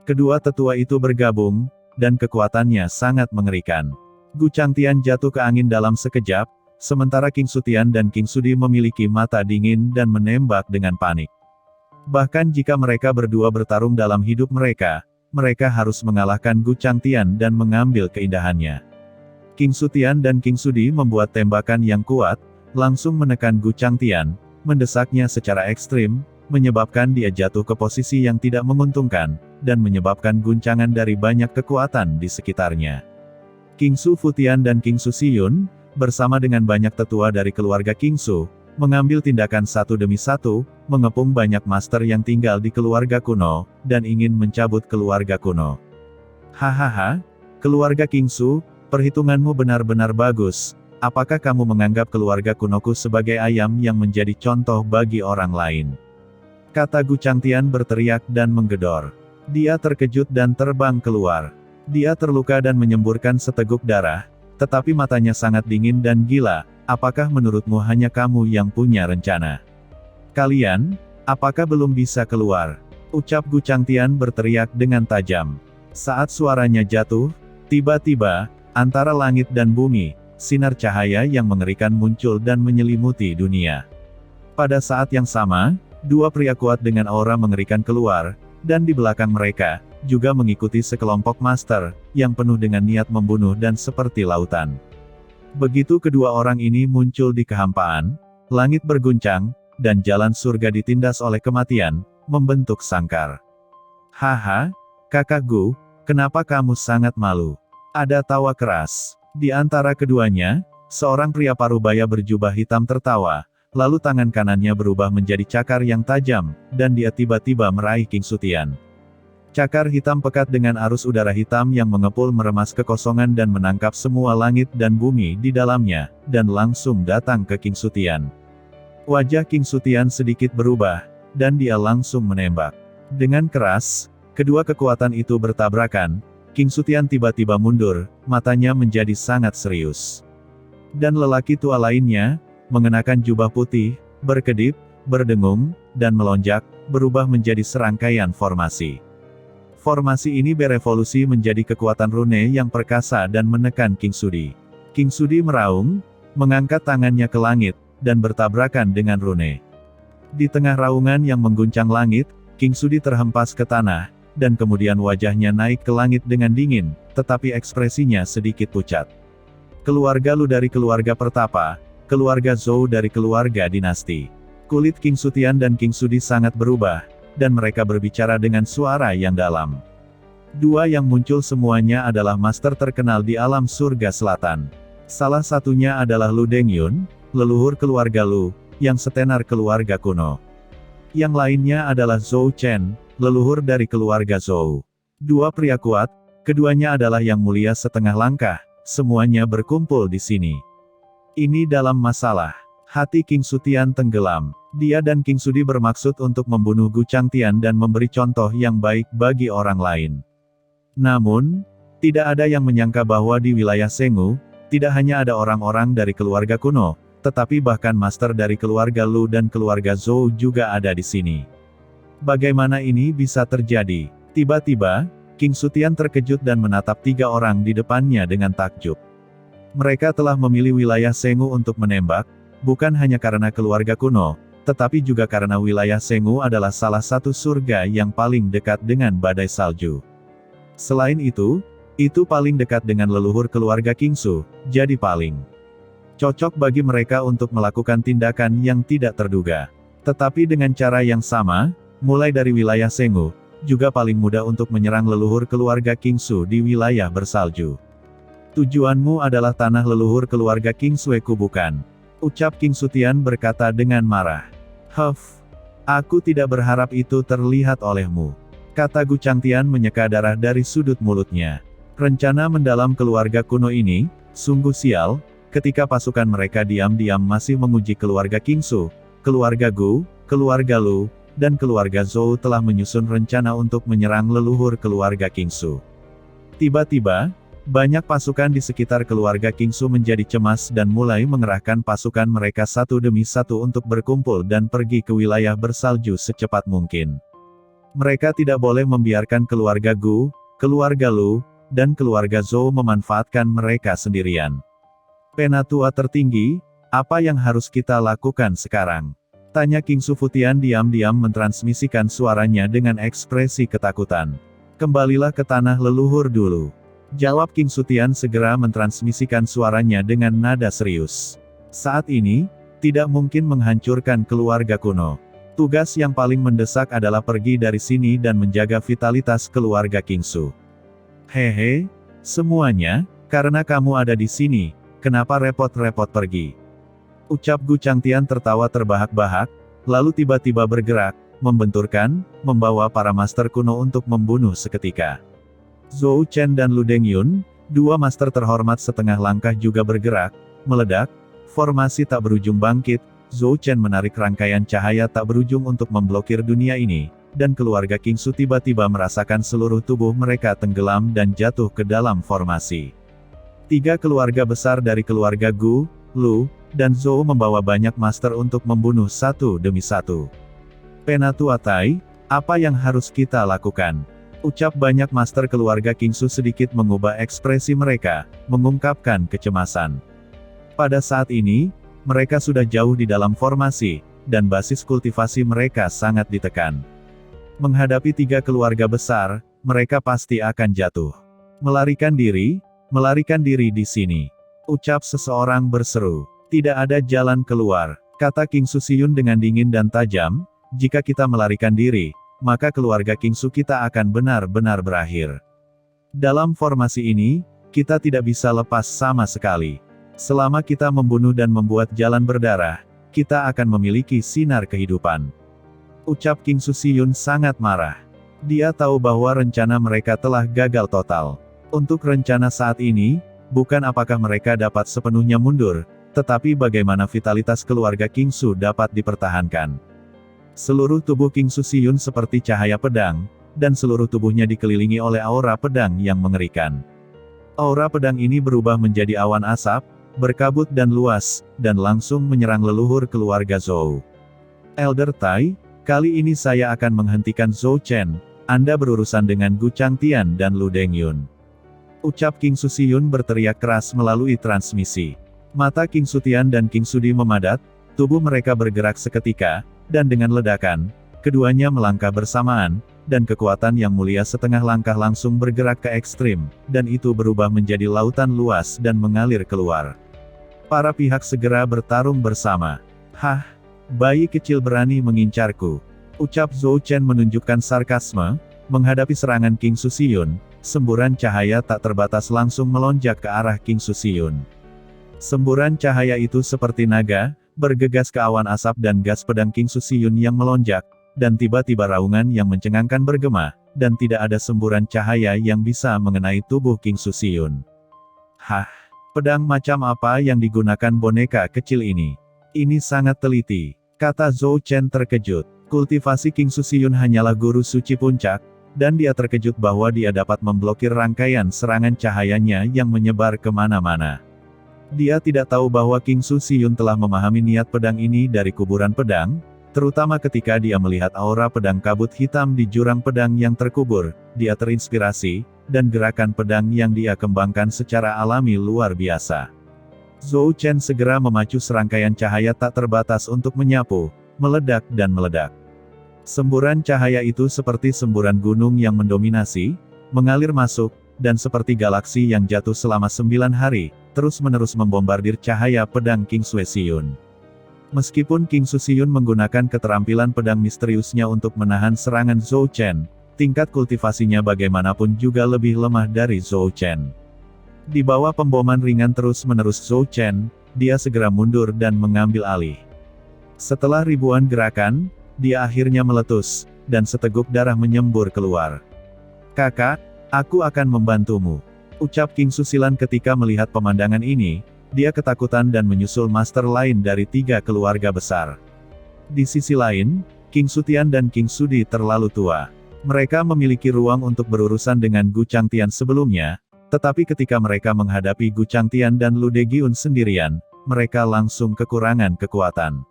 Kedua tetua itu bergabung, dan kekuatannya sangat mengerikan. Gu Changtian jatuh ke angin dalam sekejap, sementara King Sutian dan King Sudi memiliki mata dingin dan menembak dengan panik. Bahkan jika mereka berdua bertarung dalam hidup mereka, mereka harus mengalahkan Gu Changtian dan mengambil keindahannya. King Sutian dan King Sudi membuat tembakan yang kuat, langsung menekan Gu Changtian, mendesaknya secara ekstrim, menyebabkan dia jatuh ke posisi yang tidak menguntungkan, dan menyebabkan guncangan dari banyak kekuatan di sekitarnya. King Su Futian dan King Su Siyun, bersama dengan banyak tetua dari keluarga King Su, mengambil tindakan satu demi satu, mengepung banyak master yang tinggal di keluarga kuno, dan ingin mencabut keluarga kuno. Hahaha, keluarga King Su, perhitunganmu benar-benar bagus. Apakah kamu menganggap keluarga kunoku sebagai ayam yang menjadi contoh bagi orang lain? Kata Gu Changtian berteriak dan menggedor. Dia terkejut dan terbang keluar. Dia terluka dan menyemburkan seteguk darah, tetapi matanya sangat dingin dan gila. Apakah menurutmu hanya kamu yang punya rencana? Kalian, apakah belum bisa keluar? Ucap Gu Changtian berteriak dengan tajam. Saat suaranya jatuh, tiba-tiba, antara langit dan bumi, sinar cahaya yang mengerikan muncul dan menyelimuti dunia. Pada saat yang sama, dua pria kuat dengan aura mengerikan keluar, dan di belakang mereka, juga mengikuti sekelompok master, yang penuh dengan niat membunuh dan seperti lautan. Begitu kedua orang ini muncul di kehampaan, langit berguncang, dan jalan surga ditindas oleh kematian, membentuk sangkar. Haha, kakak Gu, kenapa kamu sangat malu? Ada tawa keras. Di antara keduanya, seorang pria parubaya berjubah hitam tertawa, lalu tangan kanannya berubah menjadi cakar yang tajam, dan dia tiba-tiba meraih King Sutian. Cakar hitam pekat dengan arus udara hitam yang mengepul meremas kekosongan dan menangkap semua langit dan bumi di dalamnya, dan langsung datang ke King Sutian. Wajah King Sutian sedikit berubah, dan dia langsung menembak. Dengan keras, kedua kekuatan itu bertabrakan. King Sutian tiba-tiba mundur, matanya menjadi sangat serius. Dan lelaki tua lainnya, mengenakan jubah putih, berkedip, berdengung, dan melonjak, berubah menjadi serangkaian formasi. Formasi ini berevolusi menjadi kekuatan rune yang perkasa dan menekan King Sudi. King Sudi meraung, mengangkat tangannya ke langit, dan bertabrakan dengan rune. Di tengah raungan yang mengguncang langit, King Sudi terhempas ke tanah, dan kemudian wajahnya naik ke langit dengan dingin, tetapi ekspresinya sedikit pucat. Keluarga Lu dari keluarga Pertapa, keluarga Zhou dari keluarga dinasti. Kulit King Sutian dan King Sudi sangat berubah, dan mereka berbicara dengan suara yang dalam. Dua yang muncul semuanya adalah master terkenal di alam surga selatan. Salah satunya adalah Lu Dengyun, leluhur keluarga Lu, yang setenar keluarga kuno. Yang lainnya adalah Zhou Chen, leluhur dari keluarga Zhou. Dua pria kuat, keduanya adalah yang mulia setengah langkah, semuanya berkumpul di sini. Ini dalam masalah. Hati King Sutian tenggelam. Dia dan King Sudi bermaksud untuk membunuh Gu Changtian dan memberi contoh yang baik bagi orang lain. Namun, tidak ada yang menyangka bahwa di wilayah Sengu, tidak hanya ada orang-orang dari keluarga kuno, tetapi bahkan master dari keluarga Lu dan keluarga Zhou juga ada di sini. Bagaimana ini bisa terjadi? Tiba-tiba, King Sutian terkejut dan menatap tiga orang di depannya dengan takjub. Mereka telah memilih wilayah Sengu untuk menembak, bukan hanya karena keluarga kuno, tetapi juga karena wilayah Sengu adalah salah satu surga yang paling dekat dengan badai salju. Selain itu paling dekat dengan leluhur keluarga King Su, jadi paling cocok bagi mereka untuk melakukan tindakan yang tidak terduga. Tetapi dengan cara yang sama, mulai dari wilayah Sengu, juga paling mudah untuk menyerang leluhur keluarga King Su di wilayah bersalju. Tujuanmu adalah tanah leluhur keluarga King Sueku bukan? Ucap King Sutian berkata dengan marah. Huff, aku tidak berharap itu terlihat olehmu. Kata Gu Changtian menyeka darah dari sudut mulutnya. Rencana mendalam keluarga kuno ini, sungguh sial, ketika pasukan mereka diam-diam masih menguji keluarga King Su, keluarga Gu, keluarga Lu, dan keluarga Zhou telah menyusun rencana untuk menyerang leluhur keluarga King Su. Tiba-tiba, banyak pasukan di sekitar keluarga King Su menjadi cemas dan mulai mengerahkan pasukan mereka satu demi satu untuk berkumpul dan pergi ke wilayah bersalju secepat mungkin. Mereka tidak boleh membiarkan keluarga Gu, keluarga Lu, dan keluarga Zhou memanfaatkan mereka sendirian. Penatua tertinggi, apa yang harus kita lakukan sekarang? Tanya King Su Futian diam-diam mentransmisikan suaranya dengan ekspresi ketakutan. Kembalilah ke tanah leluhur dulu. Jawab King Sutian segera mentransmisikan suaranya dengan nada serius. Saat ini, tidak mungkin menghancurkan keluarga kuno. Tugas yang paling mendesak adalah pergi dari sini dan menjaga vitalitas keluarga King Su. Hehe, semuanya, karena kamu ada di sini, kenapa repot-repot pergi? Ucap Gu Changtian tertawa terbahak-bahak, lalu tiba-tiba bergerak, membenturkan, membawa para master kuno untuk membunuh seketika. Zhou Chen dan Lu Dengyun, dua master terhormat setengah langkah juga bergerak, meledak, formasi tak berujung bangkit, Zhou Chen menarik rangkaian cahaya tak berujung untuk memblokir dunia ini, dan keluarga King Su tiba-tiba merasakan seluruh tubuh mereka tenggelam dan jatuh ke dalam formasi. Tiga keluarga besar dari keluarga Gu, Lu, dan Zhou membawa banyak master untuk membunuh satu demi satu. Penatua Tai, apa yang harus kita lakukan? Ucap banyak master keluarga King Su sedikit mengubah ekspresi mereka, mengungkapkan kecemasan. Pada saat ini, mereka sudah jauh di dalam formasi, dan basis kultivasi mereka sangat ditekan. Menghadapi tiga keluarga besar, mereka pasti akan jatuh. Melarikan diri di sini. Ucap seseorang berseru. Tidak ada jalan keluar, kata King Su Siyun dengan dingin dan tajam, jika kita melarikan diri, maka keluarga King Su kita akan benar-benar berakhir. Dalam formasi ini, kita tidak bisa lepas sama sekali. Selama kita membunuh dan membuat jalan berdarah, kita akan memiliki sinar kehidupan. Ucap King Su Siyun sangat marah. Dia tahu bahwa rencana mereka telah gagal total. Untuk rencana saat ini, bukan apakah mereka dapat sepenuhnya mundur, tetapi bagaimana vitalitas keluarga King Su dapat dipertahankan. Seluruh tubuh King Su Siyun seperti cahaya pedang, dan seluruh tubuhnya dikelilingi oleh aura pedang yang mengerikan. Aura pedang ini berubah menjadi awan asap, berkabut dan luas, dan langsung menyerang leluhur keluarga Zhou. Elder Tai, kali ini saya akan menghentikan Zhou Chen, Anda berurusan dengan Gu Changtian dan Lu Dengyun. Ucap King Su Siyun berteriak keras melalui transmisi. Mata King Sutian dan King Sudi memadat, tubuh mereka bergerak seketika, dan dengan ledakan, keduanya melangkah bersamaan, dan kekuatan yang mulia setengah langkah langsung bergerak ke ekstrim, dan itu berubah menjadi lautan luas dan mengalir keluar. Para pihak segera bertarung bersama. Hah, bayi kecil berani mengincarku. Ucap Zhou Chen menunjukkan sarkasme, menghadapi serangan King Su Siyun, semburan cahaya tak terbatas langsung melonjak ke arah King Su Siyun. Semburan cahaya itu seperti naga, bergegas ke awan asap dan gas pedang King Su Siyun yang melonjak, dan tiba-tiba raungan yang mencengangkan bergema, dan tidak ada semburan cahaya yang bisa mengenai tubuh King Su Siyun. Hah, pedang macam apa yang digunakan boneka kecil ini? Ini sangat teliti, kata Zhou Chen terkejut. Kultivasi King Su Siyun hanyalah guru suci puncak, dan dia terkejut bahwa dia dapat memblokir rangkaian serangan cahayanya yang menyebar kemana-mana. Dia tidak tahu bahwa King Su Siyun telah memahami niat pedang ini dari kuburan pedang, terutama ketika dia melihat aura pedang kabut hitam di jurang pedang yang terkubur, dia terinspirasi, dan gerakan pedang yang dia kembangkan secara alami luar biasa. Zhou Chen segera memacu serangkaian cahaya tak terbatas untuk menyapu, meledak dan meledak. Semburan cahaya itu seperti semburan gunung yang mendominasi, mengalir masuk, dan seperti galaksi yang jatuh selama 9 hari, terus-menerus membombardir cahaya pedang King Su Siyun. Meskipun King Su Siyun menggunakan keterampilan pedang misteriusnya untuk menahan serangan Zhou Chen, tingkat kultivasinya bagaimanapun juga lebih lemah dari Zhou Chen. Di bawah pemboman ringan terus-menerus Zhou Chen, dia segera mundur dan mengambil alih. Setelah ribuan gerakan, dia akhirnya meletus, dan seteguk darah menyembur keluar. Kakak, aku akan membantumu. Ucap King Su Silan ketika melihat pemandangan ini, dia ketakutan dan menyusul master lain dari 3 keluarga besar. Di sisi lain, King Sutian dan King Sudi terlalu tua. Mereka memiliki ruang untuk berurusan dengan Gu Changtian sebelumnya, tetapi ketika mereka menghadapi Gu Changtian dan Lu Degiun sendirian, mereka langsung kekurangan kekuatan.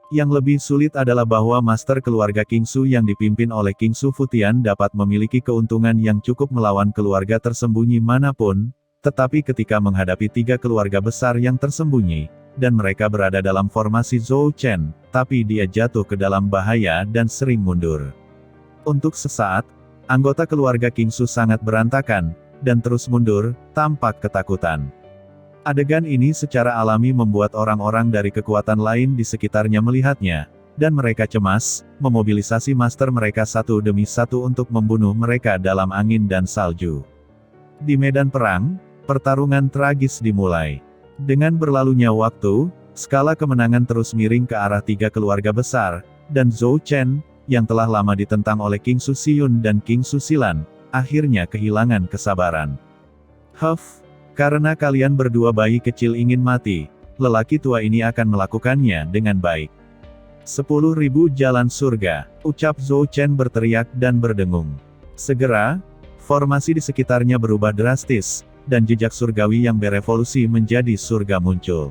Yang lebih sulit adalah bahwa master keluarga Kingsu yang dipimpin oleh Kingsu Futian dapat memiliki keuntungan yang cukup melawan keluarga tersembunyi manapun, tetapi ketika menghadapi 3 keluarga besar yang tersembunyi, dan mereka berada dalam formasi Zhou Chen, tapi dia jatuh ke dalam bahaya dan sering mundur. Untuk sesaat, anggota keluarga Kingsu sangat berantakan, dan terus mundur, tampak ketakutan. Adegan ini secara alami membuat orang-orang dari kekuatan lain di sekitarnya melihatnya, dan mereka cemas, memobilisasi master mereka satu demi satu untuk membunuh mereka dalam angin dan salju. Di medan perang, pertarungan tragis dimulai. Dengan berlalunya waktu, skala kemenangan terus miring ke arah 3 keluarga besar, dan Zhou Chen, yang telah lama ditentang oleh King Su Xiyun dan King Su Silan, akhirnya kehilangan kesabaran. Karena kalian berdua bayi kecil ingin mati, lelaki tua ini akan melakukannya dengan baik. 10.000 jalan surga, ucap Zhou Chen berteriak dan berdengung. Segera, formasi di sekitarnya berubah drastis, dan jejak surgawi yang berevolusi menjadi surga muncul.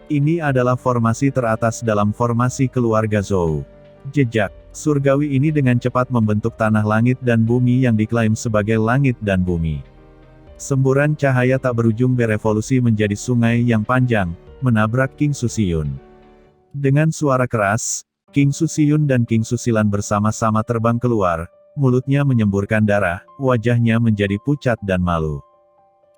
Ini adalah formasi teratas dalam formasi keluarga Zhou. Jejak surgawi ini dengan cepat membentuk tanah langit dan bumi yang diklaim sebagai langit dan bumi. Semburan cahaya tak berujung berevolusi menjadi sungai yang panjang, menabrak King Su Xiyun. Dengan suara keras, King Su Xiyun dan King Su Silan bersama-sama terbang keluar, mulutnya menyemburkan darah, wajahnya menjadi pucat dan malu.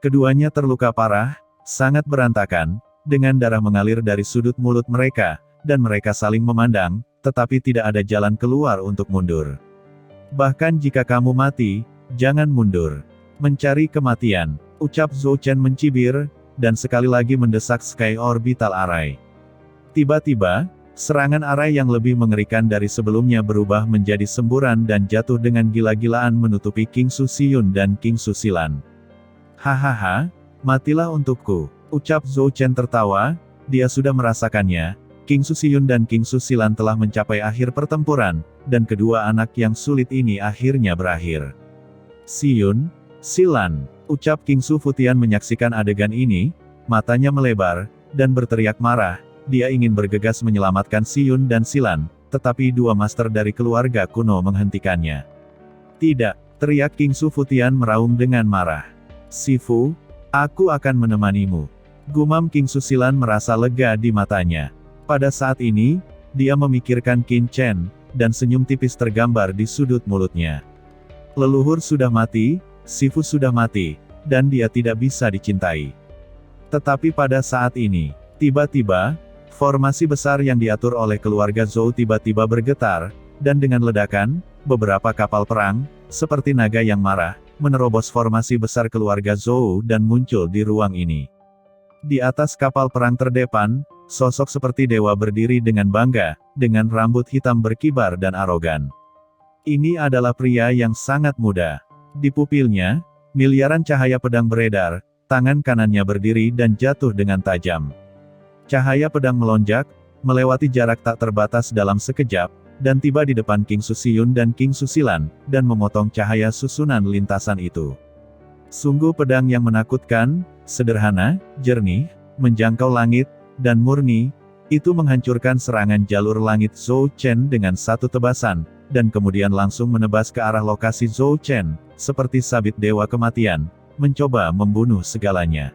Keduanya terluka parah, sangat berantakan, dengan darah mengalir dari sudut mulut mereka, dan mereka saling memandang, tetapi tidak ada jalan keluar untuk mundur. Bahkan jika kamu mati, jangan mundur. Mencari kematian, ucap Zhou Chen mencibir, dan sekali lagi mendesak Sky Orbital Array. Tiba-tiba, serangan array yang lebih mengerikan dari sebelumnya berubah menjadi semburan dan jatuh dengan gila-gilaan menutupi King Su Xiyun dan King Su Silan. Hahaha, matilah untukku, ucap Zhou Chen tertawa, dia sudah merasakannya. King Su Xiyun dan King Su Silan telah mencapai akhir pertempuran, dan kedua anak yang sulit ini akhirnya berakhir. Xiyun, Silan, ucap King Su Futian menyaksikan adegan ini, matanya melebar, dan berteriak marah, dia ingin bergegas menyelamatkan Xiyun dan Silan, tetapi 2 master dari keluarga kuno menghentikannya. Tidak, teriak King Su Futian meraung dengan marah. Sifu, aku akan menemanimu. Gumam King Su Silan merasa lega di matanya. Pada saat ini, dia memikirkan Qin Chen, dan senyum tipis tergambar di sudut mulutnya. Leluhur sudah mati, Sifu sudah mati, dan dia tidak bisa dicintai. Tetapi pada saat ini, tiba-tiba, formasi besar yang diatur oleh keluarga Zhou tiba-tiba bergetar, dan dengan ledakan, beberapa kapal perang, seperti naga yang marah, menerobos formasi besar keluarga Zhou dan muncul di ruang ini. Di atas kapal perang terdepan, sosok seperti dewa berdiri dengan bangga, dengan rambut hitam berkibar dan arogan. Ini adalah pria yang sangat muda. Di pupilnya, miliaran cahaya pedang beredar, tangan kanannya berdiri dan jatuh dengan tajam. Cahaya pedang melonjak, melewati jarak tak terbatas dalam sekejap, dan tiba di depan King Su Xiyun dan King Su Silan, dan memotong cahaya susunan lintasan itu. Sungguh pedang yang menakutkan, sederhana, jernih, menjangkau langit, dan murni, itu menghancurkan serangan jalur langit Zhou Chen dengan satu tebasan, dan kemudian langsung menebas ke arah lokasi Zhou Chen, seperti sabit dewa kematian, mencoba membunuh segalanya.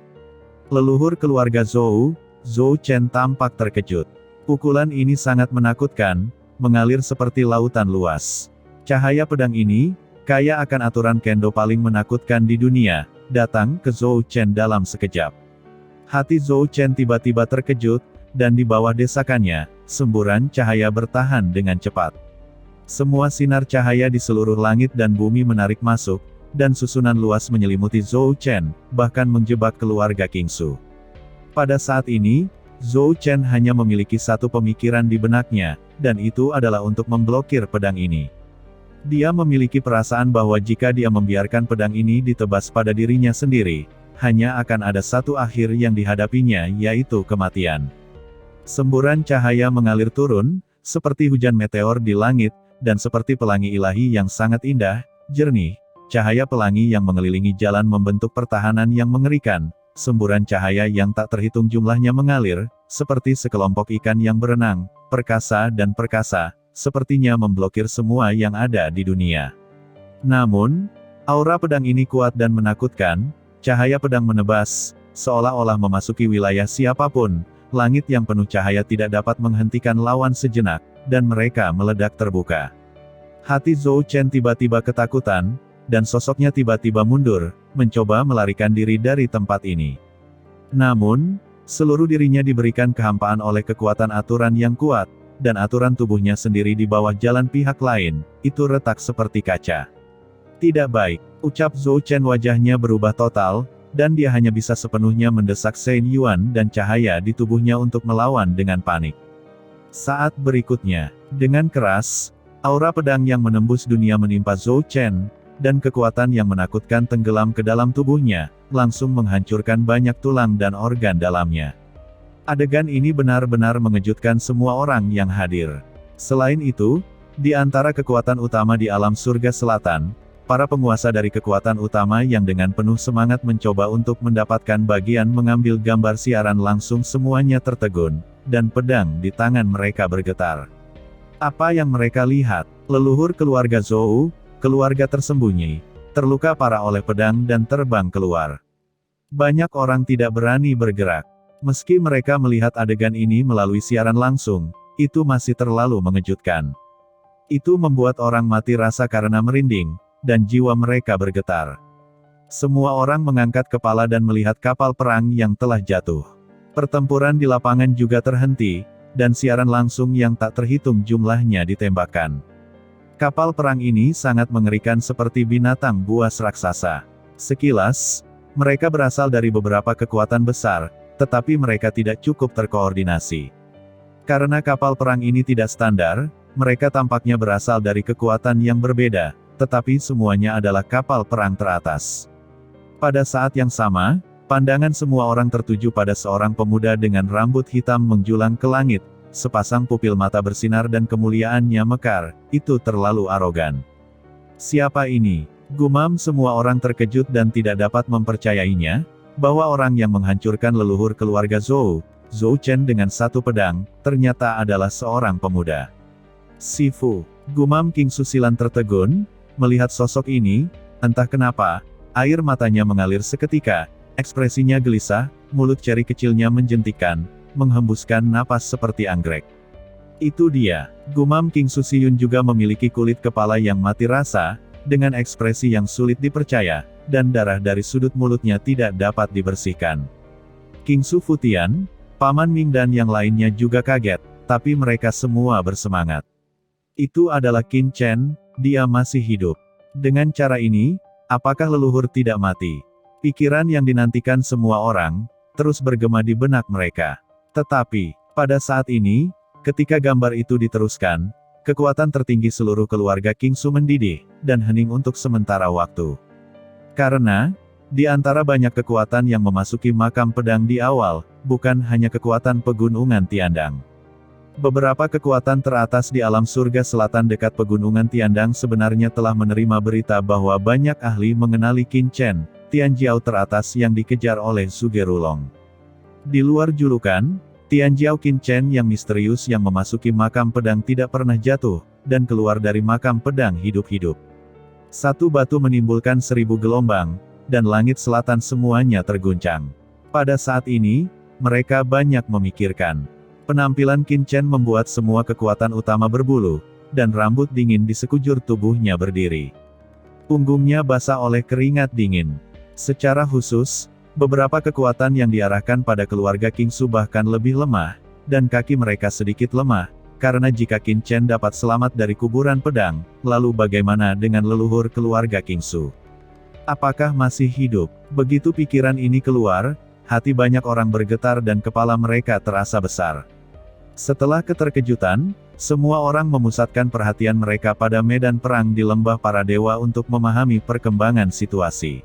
Leluhur keluarga Zhou, Zhou Chen tampak terkejut. Pukulan ini sangat menakutkan, mengalir seperti lautan luas. Cahaya pedang ini, kaya akan aturan kendo paling menakutkan di dunia, datang ke Zhou Chen dalam sekejap. Hati Zhou Chen tiba-tiba terkejut, dan di bawah desakannya, semburan cahaya bertahan dengan cepat. Semua sinar cahaya di seluruh langit dan bumi menarik masuk, dan susunan luas menyelimuti Zhou Chen, bahkan menjebak keluarga King Su. Pada saat ini, Zhou Chen hanya memiliki satu pemikiran di benaknya, dan itu adalah untuk memblokir pedang ini. Dia memiliki perasaan bahwa jika dia membiarkan pedang ini ditebas pada dirinya sendiri, hanya akan ada satu akhir yang dihadapinya, yaitu kematian. Semburan cahaya mengalir turun, seperti hujan meteor di langit, dan seperti pelangi ilahi yang sangat indah, jernih, cahaya pelangi yang mengelilingi jalan membentuk pertahanan yang mengerikan, semburan cahaya yang tak terhitung jumlahnya mengalir, seperti sekelompok ikan yang berenang, perkasa dan perkasa, sepertinya memblokir semua yang ada di dunia. Namun, aura pedang ini kuat dan menakutkan, cahaya pedang menebas, seolah-olah memasuki wilayah siapapun, langit yang penuh cahaya tidak dapat menghentikan lawan sejenak, dan mereka meledak terbuka. Hati Zhou Chen tiba-tiba ketakutan, dan sosoknya tiba-tiba mundur, mencoba melarikan diri dari tempat ini. Namun, seluruh dirinya diberikan kehampaan oleh kekuatan aturan yang kuat, dan aturan tubuhnya sendiri di bawah jalan pihak lain, itu retak seperti kaca. Tidak baik, ucap Zhou Chen, wajahnya berubah total, dan dia hanya bisa sepenuhnya mendesak Shen Yuan dan cahaya di tubuhnya untuk melawan dengan panik. Saat berikutnya, dengan keras, aura pedang yang menembus dunia menimpa Zhou Chen, dan kekuatan yang menakutkan tenggelam ke dalam tubuhnya, langsung menghancurkan banyak tulang dan organ dalamnya. Adegan ini benar-benar mengejutkan semua orang yang hadir. Selain itu, di antara kekuatan utama di alam surga selatan, para penguasa dari kekuatan utama yang dengan penuh semangat mencoba untuk mendapatkan bagian mengambil gambar siaran langsung semuanya tertegun, dan pedang di tangan mereka bergetar. Apa yang mereka lihat? Leluhur keluarga Zhou, keluarga tersembunyi, terluka parah oleh pedang dan terbang keluar. Banyak orang tidak berani bergerak. Meski mereka melihat adegan ini melalui siaran langsung, itu masih terlalu mengejutkan. Itu membuat orang mati rasa karena merinding, dan jiwa mereka bergetar. Semua orang mengangkat kepala dan melihat kapal perang yang telah jatuh. Pertempuran di lapangan juga terhenti, dan siaran langsung yang tak terhitung jumlahnya ditembakkan. Kapal perang ini sangat mengerikan seperti binatang buas raksasa. Sekilas, mereka berasal dari beberapa kekuatan besar, tetapi mereka tidak cukup terkoordinasi. Karena kapal perang ini tidak standar, mereka tampaknya berasal dari kekuatan yang berbeda, tetapi semuanya adalah kapal perang teratas. Pada saat yang sama, pandangan semua orang tertuju pada seorang pemuda dengan rambut hitam menjulang ke langit, sepasang pupil mata bersinar dan kemuliaannya mekar, itu terlalu arogan. Siapa ini? Gumam semua orang terkejut dan tidak dapat mempercayainya, bahwa orang yang menghancurkan leluhur keluarga Zhou Chen dengan satu pedang, ternyata adalah seorang pemuda. Sifu, gumam King Susilan tertegun, melihat sosok ini, entah kenapa, air matanya mengalir seketika, ekspresinya gelisah, mulut ceri kecilnya menjentikkan, menghembuskan napas seperti anggrek. Itu dia, gumam King Susiyun juga memiliki kulit kepala yang mati rasa, dengan ekspresi yang sulit dipercaya, dan darah dari sudut mulutnya tidak dapat dibersihkan. King Su Futian, Paman Ming dan yang lainnya juga kaget, tapi mereka semua bersemangat. Itu adalah Qin Chen, dia masih hidup. Dengan cara ini, apakah leluhur tidak mati? Pikiran yang dinantikan semua orang, terus bergema di benak mereka. Tetapi, pada saat ini, ketika gambar itu diteruskan, kekuatan tertinggi seluruh keluarga King Su mendidih, dan hening untuk sementara waktu. Karena, di antara banyak kekuatan yang memasuki makam pedang di awal, bukan hanya kekuatan pegunungan Tiandang. Beberapa kekuatan teratas di alam surga selatan dekat pegunungan Tiandang sebenarnya telah menerima berita bahwa banyak ahli mengenali Qin Chen, Tianjiao teratas yang dikejar oleh Sugerulong. Di luar julukan, Tianjiao Qin Chen yang misterius yang memasuki makam pedang tidak pernah jatuh, dan keluar dari makam pedang hidup-hidup. Satu batu menimbulkan 1000 gelombang, dan langit selatan semuanya terguncang. Pada saat ini, mereka banyak memikirkan. Penampilan Qin Chen membuat semua kekuatan utama berbulu, dan rambut dingin di sekujur tubuhnya berdiri. Punggungnya basah oleh keringat dingin. Secara khusus, beberapa kekuatan yang diarahkan pada keluarga King Su bahkan lebih lemah, dan kaki mereka sedikit lemah, karena jika Qin Chen dapat selamat dari kuburan pedang, lalu bagaimana dengan leluhur keluarga King Su? Apakah masih hidup? Begitu pikiran ini keluar, hati banyak orang bergetar dan kepala mereka terasa besar. Setelah keterkejutan, semua orang memusatkan perhatian mereka pada medan perang di lembah para dewa untuk memahami perkembangan situasi.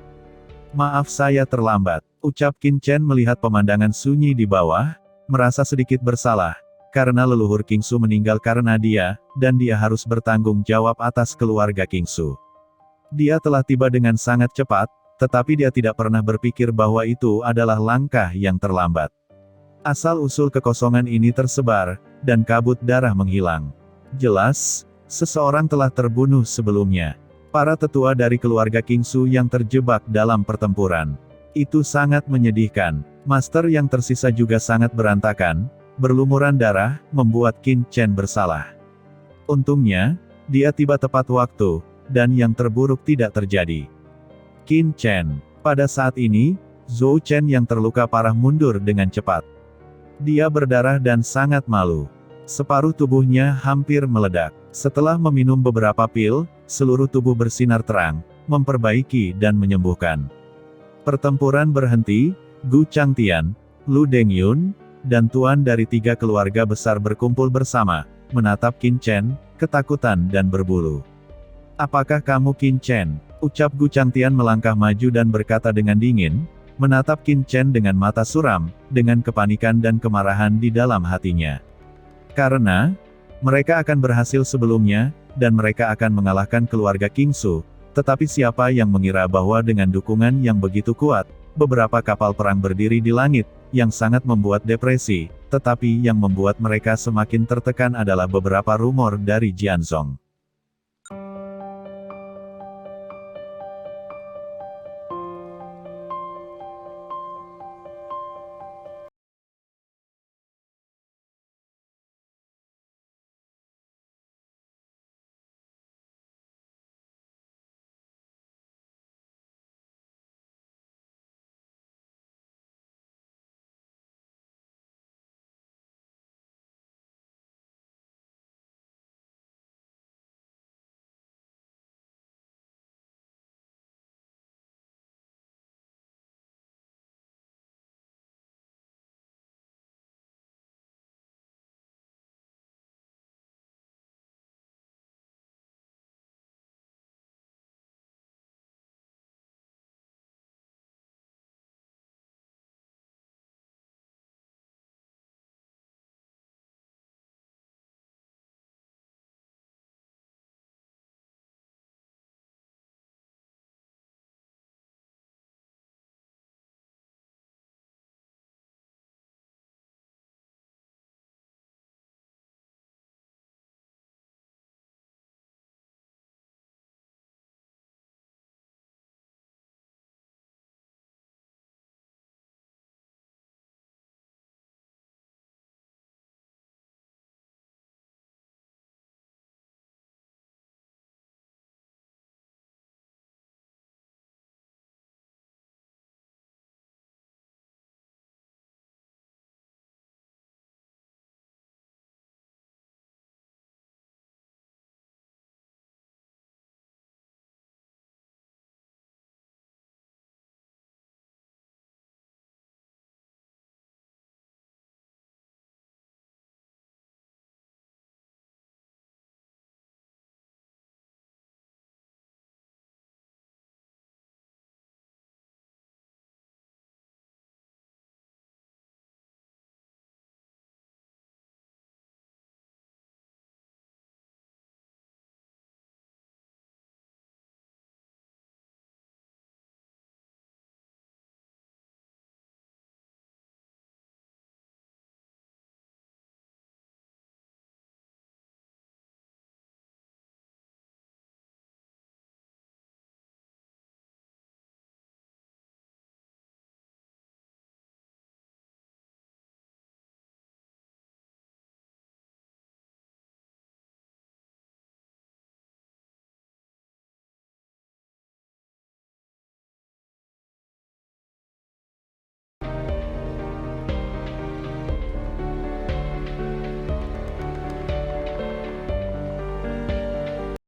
Maaf saya terlambat, ucap Qin Chen melihat pemandangan sunyi di bawah, merasa sedikit bersalah, karena leluhur King Su meninggal karena dia, dan dia harus bertanggung jawab atas keluarga King Su. Dia telah tiba dengan sangat cepat, tetapi dia tidak pernah berpikir bahwa itu adalah langkah yang terlambat. Asal-usul kekosongan ini tersebar, dan kabut darah menghilang. Jelas, seseorang telah terbunuh sebelumnya. Para tetua dari keluarga Kingsu yang terjebak dalam pertempuran. Itu sangat menyedihkan. Master yang tersisa juga sangat berantakan, berlumuran darah, membuat Qin Chen bersalah. Untungnya, dia tiba tepat waktu, dan yang terburuk tidak terjadi. Qin Chen. Pada saat ini, Zhou Chen yang terluka parah mundur dengan cepat. Dia berdarah dan sangat malu. Separuh tubuhnya hampir meledak. Setelah meminum beberapa pil, seluruh tubuh bersinar terang, memperbaiki dan menyembuhkan. Pertempuran berhenti, Gu Changtian, Lu Dengyun, dan tuan dari 3 keluarga besar berkumpul bersama, menatap Qin Chen, ketakutan dan berbulu. "Apakah kamu Qin Chen?" ucap Gu Changtian melangkah maju dan berkata dengan dingin, menatap Qin Chen dengan mata suram, dengan kepanikan dan kemarahan di dalam hatinya. Karena, mereka akan berhasil sebelumnya, dan mereka akan mengalahkan keluarga Kingsu, tetapi siapa yang mengira bahwa dengan dukungan yang begitu kuat, beberapa kapal perang berdiri di langit, yang sangat membuat depresi, tetapi yang membuat mereka semakin tertekan adalah beberapa rumor dari Jianzhong.